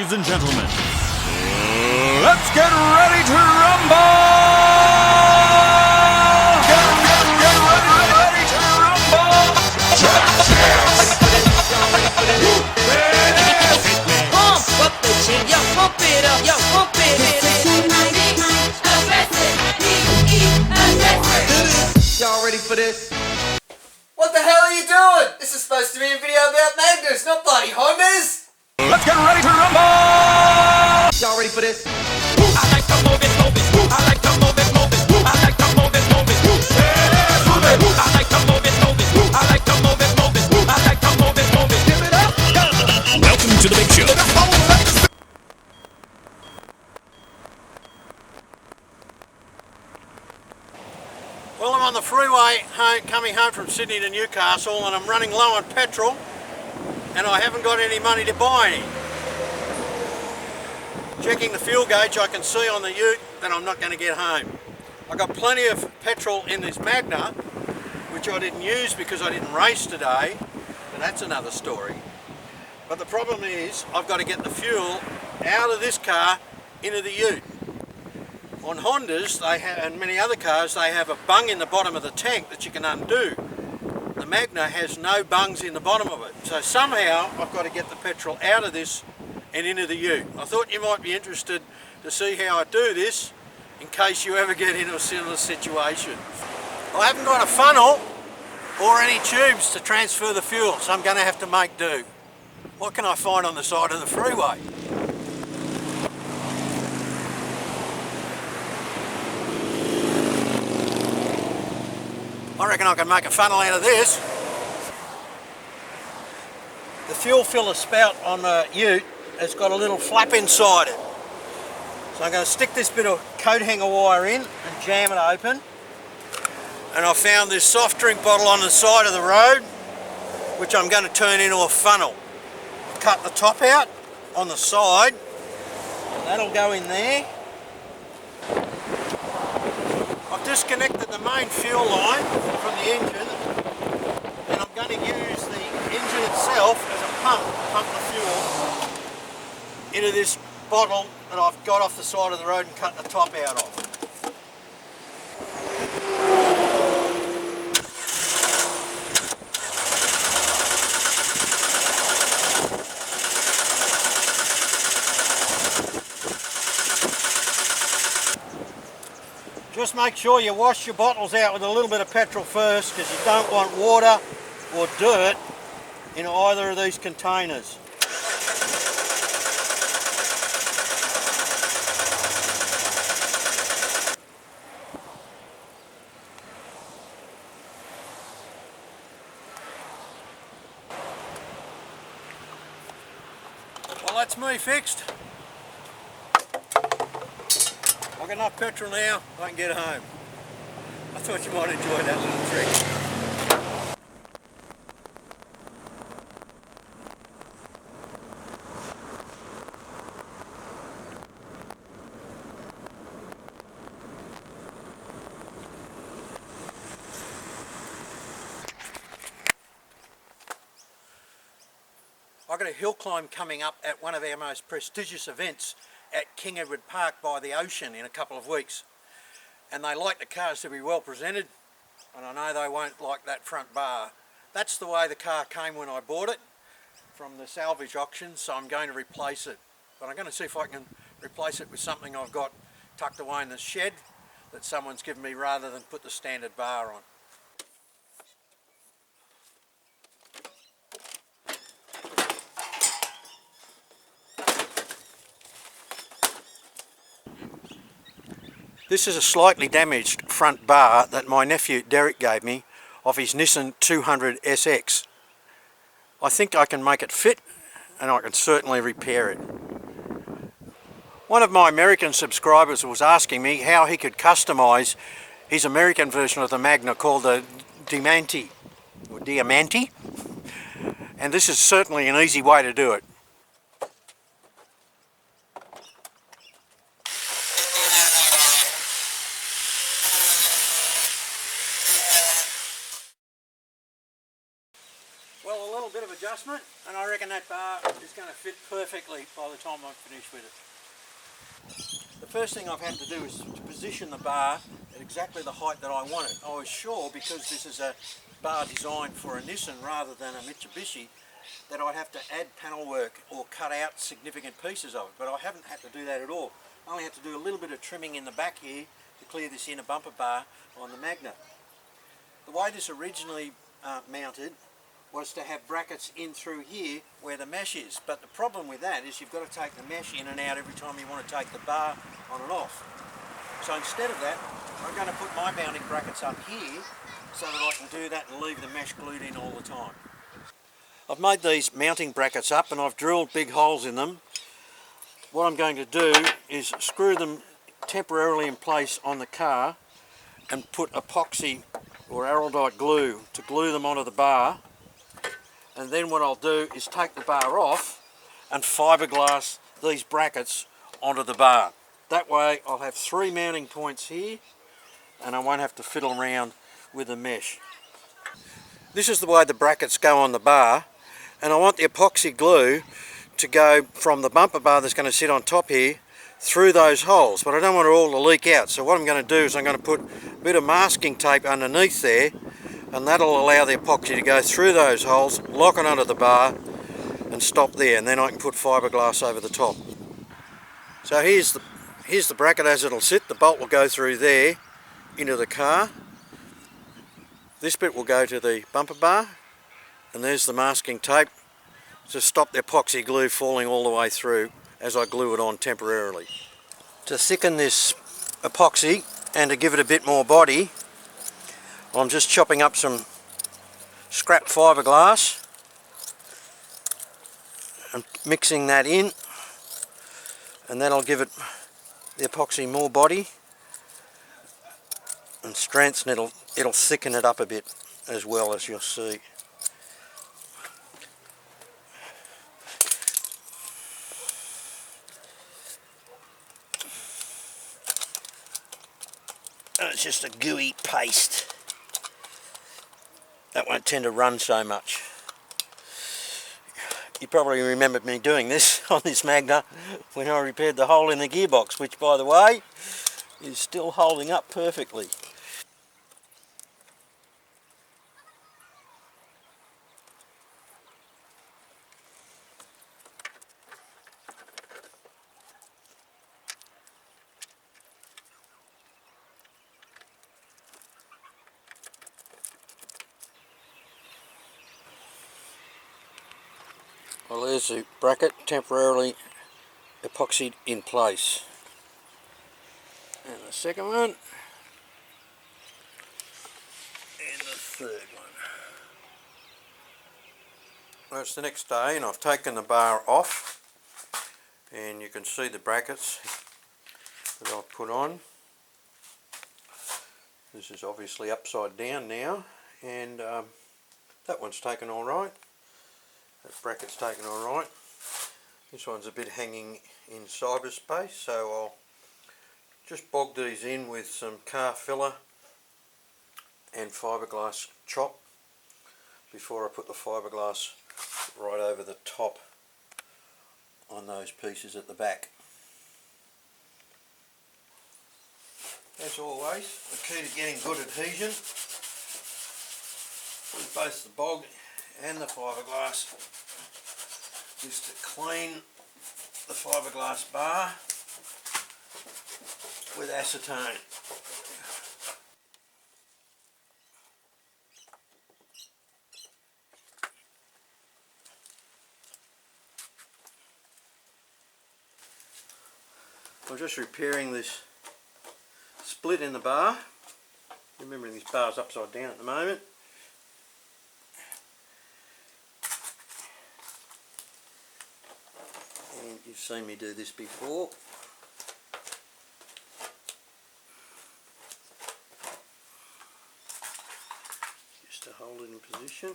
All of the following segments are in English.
Ladies and gentlemen, let's get ready to rumble! Get ready to rumble! Pump up the jig, yo, pump it up, yo, pump it. Y'all ready for this? What the hell are you doing? This is supposed to be a video about Magnas, not bloody Hondas! Let's get ready to rumble! Y'all ready for this? I like to move it, move it. I like to move it, move it. I like to move it, move it. Yeah, move it. I like to move it, move it. I like to move it, move it. I like to move it, move it. Give it up. Welcome to the big show. Well, I'm on the freeway coming home from Sydney to Newcastle, and I'm running low on petrol, and I haven't got any money to buy any. Checking the fuel gauge, I can see on the ute that I'm not going to get home. I got plenty of petrol in this Magna, which I didn't use because I didn't race today, but that's another story. But the problem is I've got to get the fuel out of this car into the ute. On Hondas, they have, and many other cars, they have a bung in the bottom of the tank that you can undo. The Magna has no bungs in the bottom of it. So somehow I've got to get the petrol out of this and into the ute. I thought you might be interested to see how I do this in case you ever get into a similar situation. I haven't got a funnel or any tubes to transfer the fuel, so I'm going to have to make do. What can I find on the side of the freeway? I reckon I can make a funnel out of this. The fuel filler spout on the ute has got a little flap inside it. So I'm going to stick this bit of coat hanger wire in and jam it open. And I found this soft drink bottle on the side of the road, which I'm going to turn into a funnel. Cut the top out on the side, and that'll go in there. I've disconnected the main fuel line from the engine, and I'm going to use the engine itself as a pump to pump the fuel into this bottle that I've got off the side of the road and cut the top out of. Just make sure you wash your bottles out with a little bit of petrol first, because you don't want water or dirt in either of these containers. Well, that's me fixed. I've got enough petrol now, I can get home. I thought you might enjoy that little trick. I've got a hill climb coming up at one of our most prestigious events at King Edward Park by the ocean in a couple of weeks. And they like the cars to be well presented, and I know they won't like that front bar. That's the way the car came when I bought it from the salvage auction, so I'm going to replace it. But I'm going to see if I can replace it with something I've got tucked away in the shed that someone's given me rather than put the standard bar on. This is a slightly damaged front bar that my nephew Derek gave me off his Nissan 200 SX. I think I can make it fit, and I can certainly repair it. One of my American subscribers was asking me how he could customise his American version of the Magna called the Diamante, and this is certainly an easy way to do it. Well, a little bit of a adjustment, and I reckon that bar is going to fit perfectly by the time I'm finished with it. The first thing I've had to do is to position the bar at exactly the height that I want it. I was sure, because this is a bar designed for a Nissan rather than a Mitsubishi, that I'd have to add panel work or cut out significant pieces of it, but I haven't had to do that at all. I only had to do a little bit of trimming in the back here to clear this inner bumper bar on the Magna. The way this originally mounted was to have brackets in through here where the mesh is, but the problem with that is you've got to take the mesh in and out every time you want to take the bar on and off. So instead of that, I'm going to put my mounting brackets up here so that I can do that and leave the mesh glued in all the time. I've made these mounting brackets up and I've drilled big holes in them. What I'm going to do is screw them temporarily in place on the car and put epoxy or araldite glue to glue them onto the bar, and then what I'll do is take the bar off and fiberglass these brackets onto the bar. That way I'll have 3 mounting points here and I won't have to fiddle around with the mesh. This is the way the brackets go on the bar, and I want the epoxy glue to go from the bumper bar that's going to sit on top here through those holes, but I don't want it all to leak out. So what I'm going to do is I'm going to put a bit of masking tape underneath there, and that'll allow the epoxy to go through those holes, lock it onto the bar and stop there, and then I can put fiberglass over the top. So here's the bracket as it'll sit. The bolt will go through there into the car. This bit will go to the bumper bar, and there's the masking tape to stop the epoxy glue falling all the way through as I glue it on temporarily. To thicken this epoxy and to give it a bit more body, I'm just chopping up some scrap fiberglass and mixing that in, and that'll give it the epoxy more body and strength, and it'll thicken it up a bit as well, as you'll see. And it's just a gooey paste. That won't tend to run so much. You probably remember me doing this on this Magna when I repaired the hole in the gearbox, which, by the way, is still holding up perfectly. Well, there's the bracket temporarily epoxied in place. And the second one. And the third one. Well, it's the next day and I've taken the bar off, and you can see the brackets that I've put on. This is obviously upside down now, and that one's taken all right. That bracket's taken all right. This one's a bit hanging in cyberspace, so I'll just bog these in with some car filler and fiberglass chop before I put the fiberglass right over the top on those pieces at the back. As always, the key to getting good adhesion with both the bog and the fiberglass is to clean the fiberglass bar with acetone. I'm just repairing this split in the bar. Remembering this bar's upside down at the moment. And you've seen me do this before. Just to hold it in position.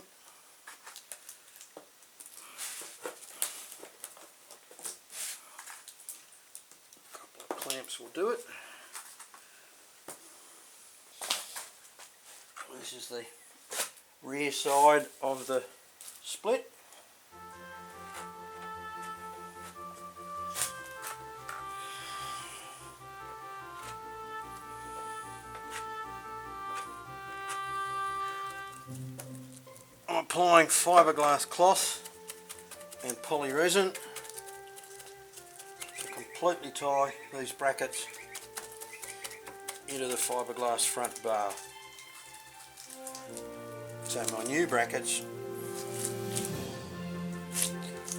A couple of clamps will do it. This is the rear side of the split. applying fiberglass cloth and poly resin to completely tie these brackets into the fiberglass front bar. So my new brackets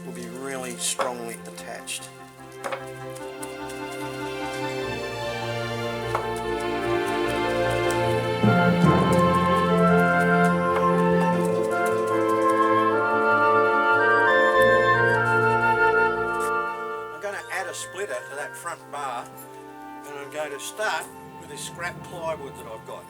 will be really strongly attached. Splitter to that front bar, and I'm going to start with this scrap plywood that I've got.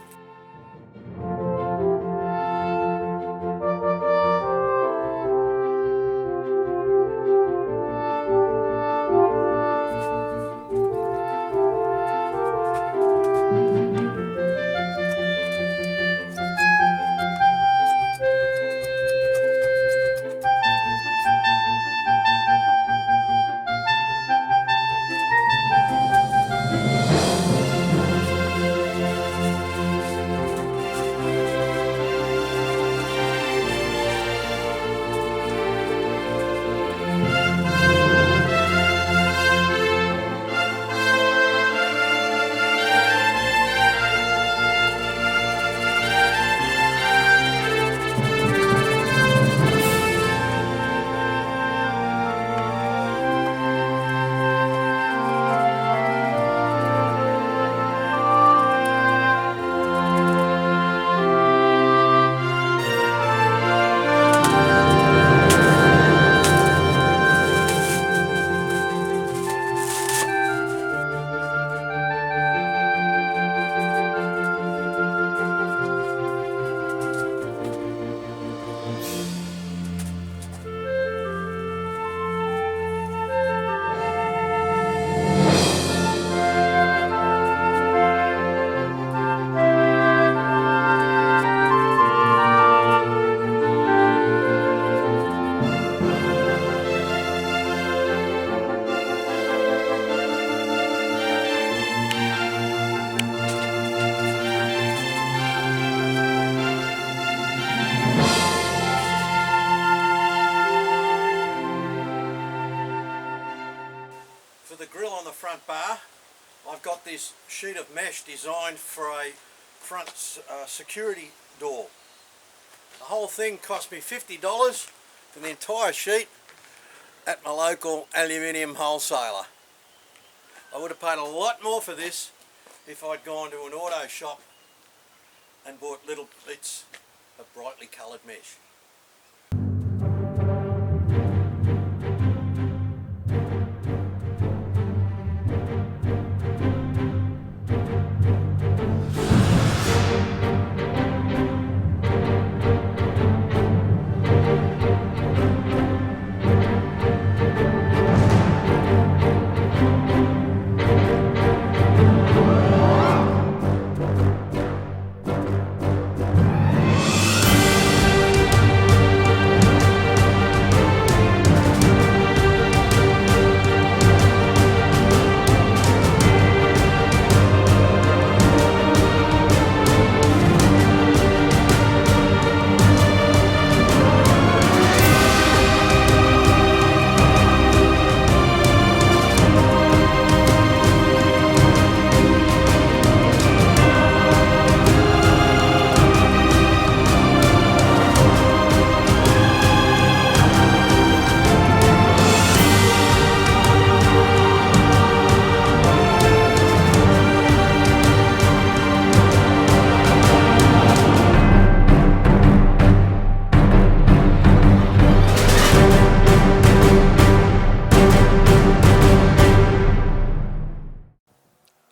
For the grill on the front bar, I've got this sheet of mesh designed for a front security door. The whole thing cost me $50 for the entire sheet at my local aluminium wholesaler. I would have paid a lot more for this if I'd gone to an auto shop and bought little bits of brightly coloured mesh.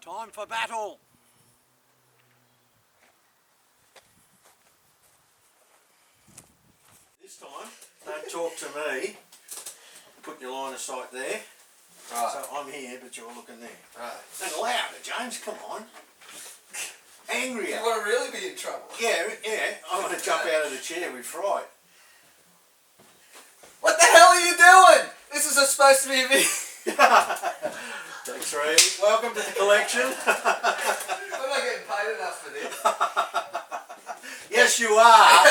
Time for battle! This time, don't talk to me. Put your line of sight there. Right. So I'm here, but you're looking there. Right. And louder, James, come on. Angrier. You want to really be in trouble? Yeah, I want to jump out of the chair with fright. What the hell are you doing? This is supposed to be a video. Take three. Welcome to the collection. I'm not getting paid enough for this. Yes, you are.